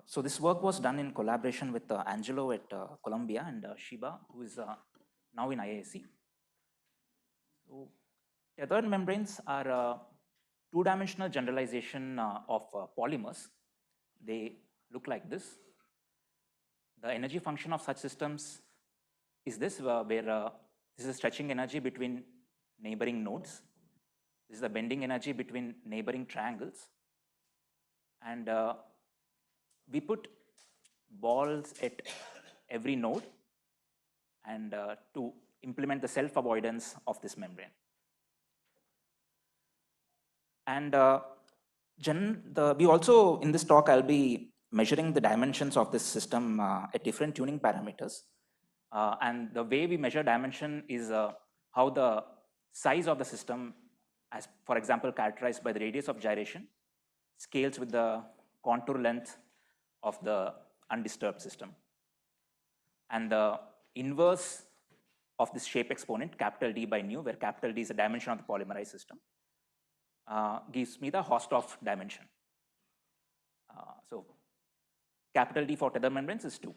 So this work was done in collaboration with Angelo at Columbia and Shiba, who is now in IISc. So tethered membranes are a two-dimensional generalization of polymers. They look like this. The energy function of such systems is this, where this is stretching energy between neighboring nodes. This is the bending energy between neighboring triangles. And we put balls at every node and to implement the self-avoidance of this membrane. And we also, in this talk, I'll be measuring the dimensions of this system at different tuning parameters. And the way we measure dimension is how the size of the system, as for example, characterized by the radius of gyration, scales with the contour length of the undisturbed system. And the inverse of this shape exponent, capital D by nu, where capital D is the dimension of the polymerized system, gives me the Hausdorff dimension. So capital D for tether membranes is 2.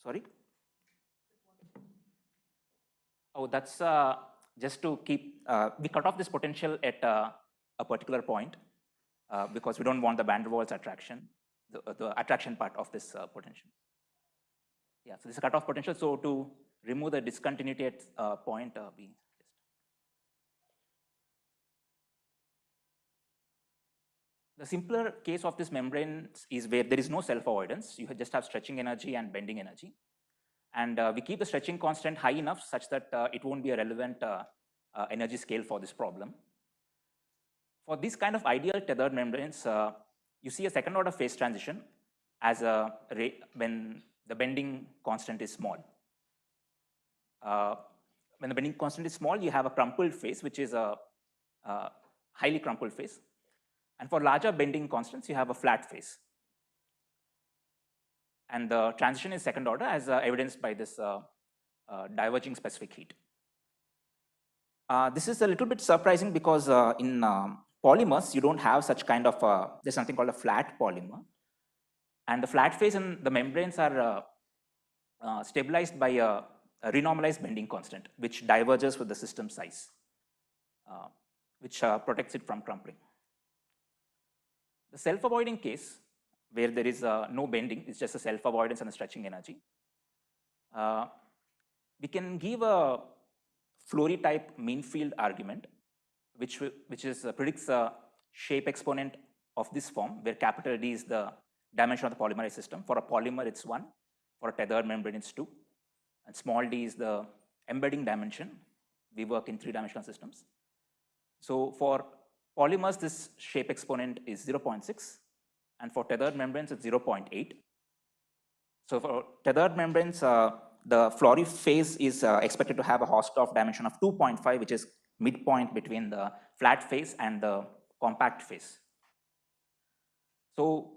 Sorry? Oh, that's just to keep, we cut off this potential at a particular point because we don't want the van der Waals attraction, the attraction part of this potential. Yeah, so this is a cutoff potential. So to remove the discontinuity at point, we just. The simpler case of this membrane is where there is no self-avoidance. You just have stretching energy and bending energy. And we keep the stretching constant high enough such that it won't be a relevant energy scale for this problem. For this kind of ideal tethered membranes, you see a second order phase transition as when the bending constant is small. When the bending constant is small, you have a crumpled phase, which is a highly crumpled phase. And for larger bending constants, you have a flat phase. And the transition is second order, as evidenced by this diverging specific heat. This is a little bit surprising because in polymers, you don't have such kind of, there's something called a flat polymer. And the flat phase in the membranes are stabilized by a renormalized bending constant, which diverges with the system size, which protects it from crumpling. The self-avoiding case, where there is no bending, it's just a self-avoidance and a stretching energy. We can give a Flory type mean field argument, which predicts a shape exponent of this form, where capital D is the dimension of the polymerized system. For a polymer, it's 1. For a tethered membrane, it's 2. And small d is the embedding dimension. We work in 3-dimensional systems. So for polymers, this shape exponent is 0.6. And for tethered membranes, it's 0.8. So for tethered membranes, the Flory phase is expected to have a Hausdorff dimension of 2.5, which is midpoint between the flat phase and the compact phase. So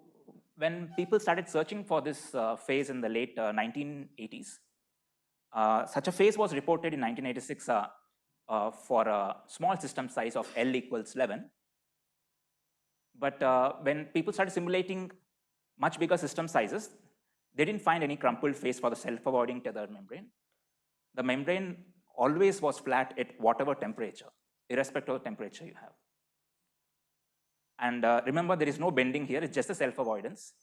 when people started searching for this phase in the late 1980s, such a phase was reported in 1986 for a small system size of L equals 11. But when people started simulating much bigger system sizes, they didn't find any crumpled phase for the self-avoiding tethered membrane. The membrane always was flat at whatever temperature, irrespective of the temperature you have. And remember, there is no bending here, it's just a self-avoidance.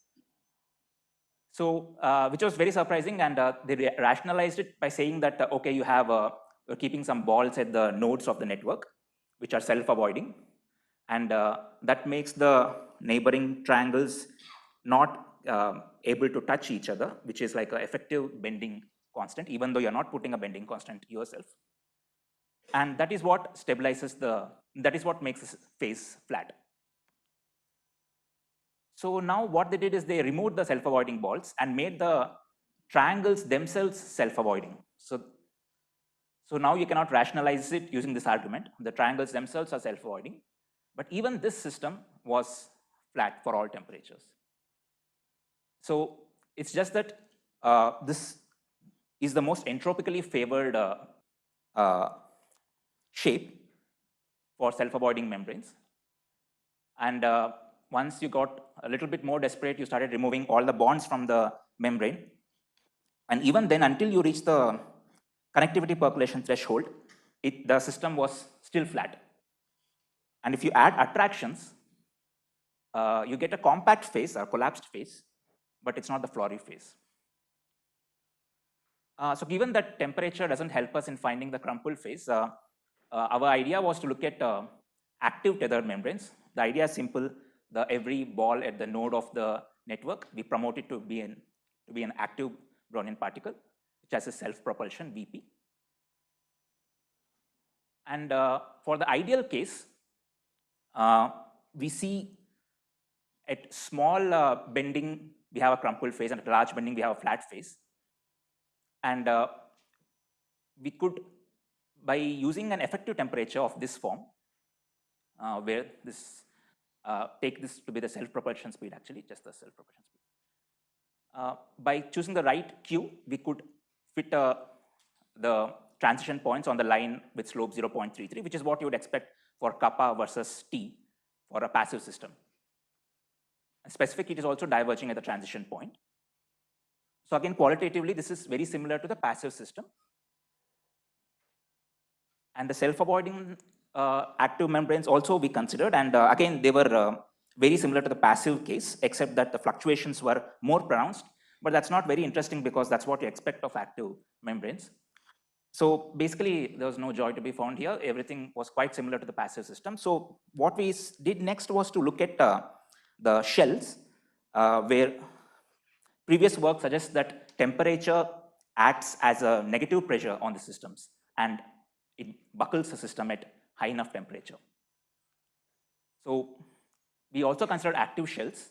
So, which was very surprising, and they rationalized it by saying that, okay, you have, you're keeping some balls at the nodes of the network, which are self-avoiding. And that makes the neighboring triangles not able to touch each other, which is like an effective bending constant, even though you're not putting a bending constant yourself. And that is what stabilizes that is what makes this phase flat. So now what they did is they removed the self-avoiding balls and made the triangles themselves self-avoiding. So now you cannot rationalize it using this argument. The triangles themselves are self-avoiding. But even this system was flat for all temperatures. So it's just that this is the most entropically favored shape for self-avoiding membranes. And once you got a little bit more desperate, you started removing all the bonds from the membrane. And even then, until you reach the connectivity percolation threshold, the system was still flat. And if you add attractions, you get a compact phase or collapsed phase, but it's not the Flory phase. So given that temperature doesn't help us in finding the crumpled phase, our idea was to look at active tethered membranes. The idea is simple. Every ball at the node of the network, we promote it to be an active Brownian particle, which has a self-propulsion VP. And for the ideal case, we see at small bending, we have a crumpled phase, and at large bending, we have a flat phase. And we could, by using an effective temperature of this form, where this, take this to be the self-propulsion speed, actually, just the self-propulsion speed. By choosing the right Q, we could fit the transition points on the line with slope 0.33, which is what you would expect for kappa versus T for a passive system. And specific heat is also diverging at the transition point. So again, qualitatively, this is very similar to the passive system. And the self-avoiding active membranes also we considered, and again, they were very similar to the passive case, except that the fluctuations were more pronounced, but that's not very interesting because that's what you expect of active membranes. So basically, there was no joy to be found here. Everything was quite similar to the passive system. So what we did next was to look at the shells, where previous work suggests that temperature acts as a negative pressure on the systems, and it buckles the system at high enough temperature. So we also considered active shells,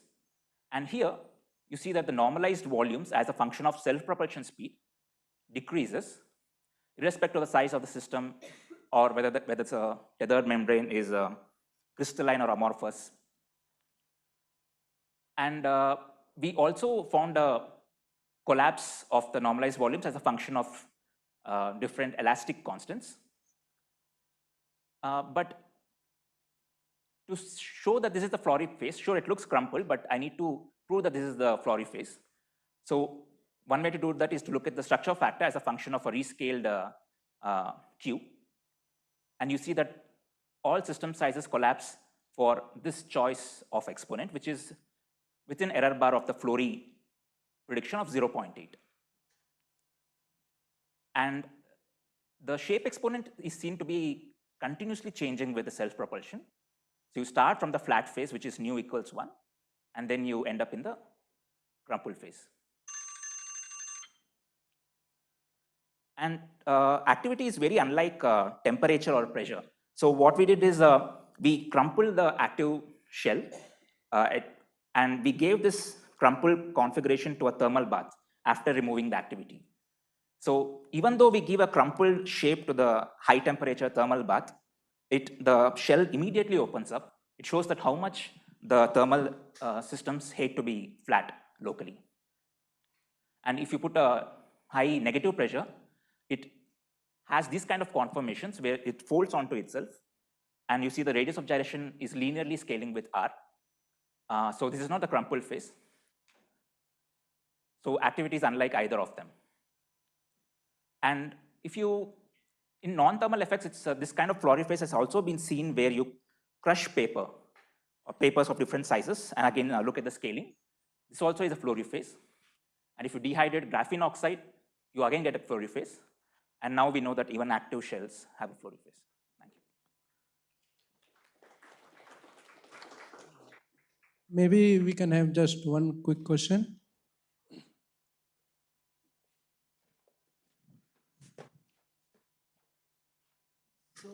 and here you see that the normalized volumes as a function of self-propulsion speed decreases irrespective of the size of the system, or whether it's a tethered membrane is crystalline or amorphous. And we also found a collapse of the normalized volumes as a function of different elastic constants. But to show that this is the Flory phase, sure, it looks crumpled, but I need to prove that this is the Flory phase. So one way to do that is to look at the structure factor as a function of a rescaled Q. And you see that all system sizes collapse for this choice of exponent, which is within error bar of the Flory prediction of 0.8. And the shape exponent is seen to be continuously changing with the self-propulsion. So you start from the flat phase, which is nu equals 1, and then you end up in the crumpled phase. And activity is very unlike temperature or pressure. So what we did is we crumpled the active shell, and we gave this crumpled configuration to a thermal bath after removing the activity. So even though we give a crumpled shape to the high temperature thermal bath, the shell immediately opens up. It shows that how much the thermal systems hate to be flat locally. And if you put a high negative pressure, it has these kind of conformations where it folds onto itself, and you see the radius of gyration is linearly scaling with R. So this is not the crumpled phase. So activity is unlike either of them. And if you, in non-thermal effects, it's this kind of Flory phase has also been seen where you crush paper, or papers of different sizes, and again look at the scaling. This also is a Flory phase. And if you dehydrate graphene oxide, you again get a Flory phase. And now we know that even active shells have a Flory phase. Thank you. Maybe we can have just one quick question. So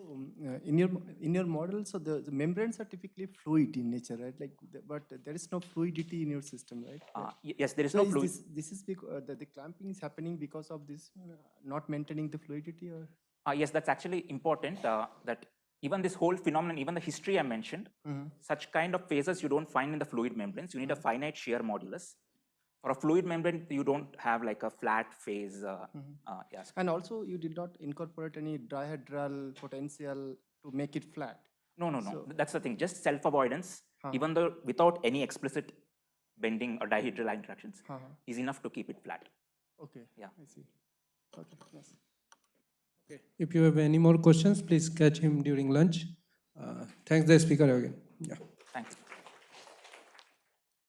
in your model, so the membranes are typically fluid in nature, right? Like, but there is no fluidity in your system, right? Yes, there is no fluid. This is because the clamping is happening because of this not maintaining the fluidity, or? Yes, that's actually important. That even this whole phenomenon, even the history I mentioned, such kind of phases you don't find in the fluid membranes. You need a finite shear modulus. For a fluid membrane, you don't have like a flat phase. Yes. And also, you did not incorporate any dihedral potential to make it flat. No, So- that's the thing. Just self-avoidance, Uh-huh. even though without any explicit bending or dihedral interactions, Uh-huh. is enough to keep it flat. Okay. Yeah. I see. Okay. Yes. Okay. If you have any more questions, please catch him during lunch. Thanks the speaker again. Yeah. Thanks.